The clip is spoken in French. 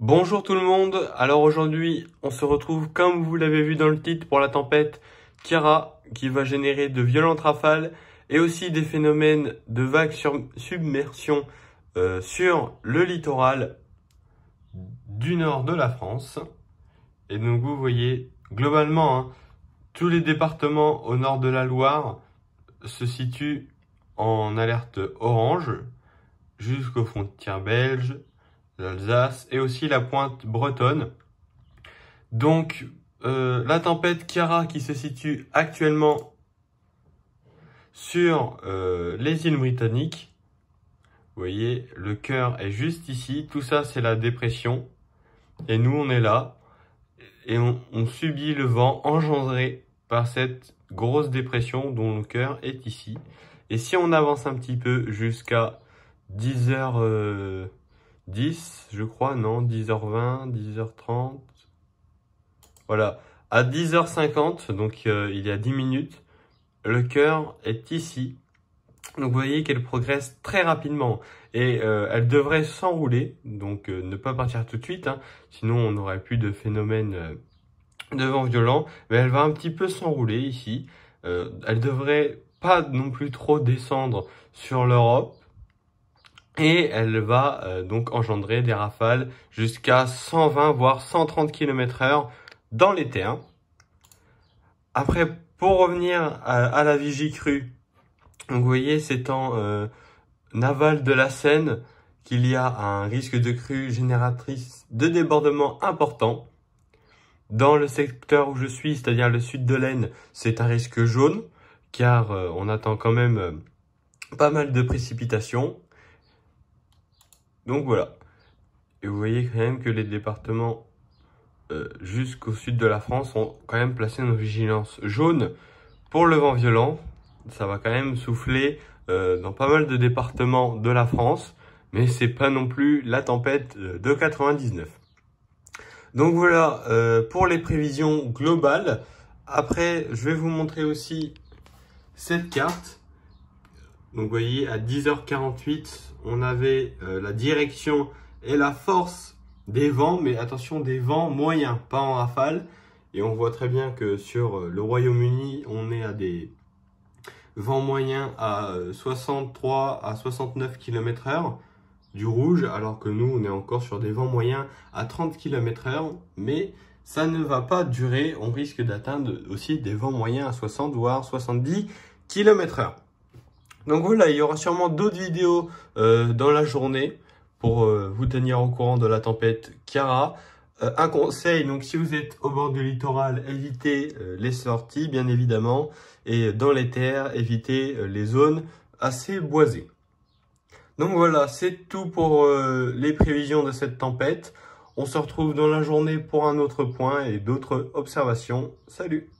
Bonjour tout le monde, alors aujourd'hui on se retrouve comme vous l'avez vu dans le titre pour la tempête Ciara qui va générer de violentes rafales et aussi des phénomènes de vagues submersion sur le littoral du nord de la France. Et donc vous voyez globalement tous les départements au nord de la Loire se situent en alerte orange jusqu'aux frontières belges, l'Alsace et aussi la pointe bretonne. Donc la tempête Ciara qui se situe actuellement sur les îles britanniques. Vous voyez, le cœur est juste ici. Tout ça, c'est la dépression. Et nous, on est là. Et on subit le vent engendré par cette grosse dépression dont le cœur est ici. Et si on avance un petit peu jusqu'à 10h10, je crois, non, 10h20, 10h30. Voilà, à 10h50, donc il y a 10 minutes, le cœur est ici. Donc vous voyez qu'elle progresse très rapidement et elle devrait s'enrouler, donc ne pas partir tout de suite, sinon on n'aurait plus de phénomène de vent violent, mais elle va un petit peu s'enrouler ici. Elle devrait pas non plus trop descendre sur l'Europe et elle va donc engendrer des rafales jusqu'à 120 voire 130 km/h dans l'été. Après, pour revenir à la vigie crue, donc vous voyez, c'est en aval de la Seine qu'il y a un risque de crue génératrice de débordement important. Dans le secteur où je suis, c'est-à-dire le sud de l'Aisne, c'est un risque jaune, car on attend quand même pas mal de précipitations. Donc voilà. Et vous voyez quand même que les départements jusqu'au sud de la France ont quand même placé une vigilance jaune pour le vent violent. Ça va quand même souffler dans pas mal de départements de la France, mais c'est pas non plus la tempête de 99. Donc voilà pour les prévisions globales. Après, je vais vous montrer aussi cette carte. Donc vous voyez, à 10h48, on avait la direction et la force des vents, mais attention, des vents moyens, pas en rafale. Et on voit très bien que sur le Royaume-Uni, on est à des vents moyens à 63 à 69 km/h du rouge, alors que nous, on est encore sur des vents moyens à 30 km/h. Mais ça ne va pas durer, on risque d'atteindre aussi des vents moyens à 60 voire 70 km/h. Donc voilà, il y aura sûrement d'autres vidéos dans la journée pour vous tenir au courant de la tempête Ciara. Un conseil, donc si vous êtes au bord du littoral, évitez les sorties bien évidemment, et dans les terres, évitez les zones assez boisées. Donc voilà, c'est tout pour les prévisions de cette tempête. On se retrouve dans la journée pour un autre point et d'autres observations. Salut!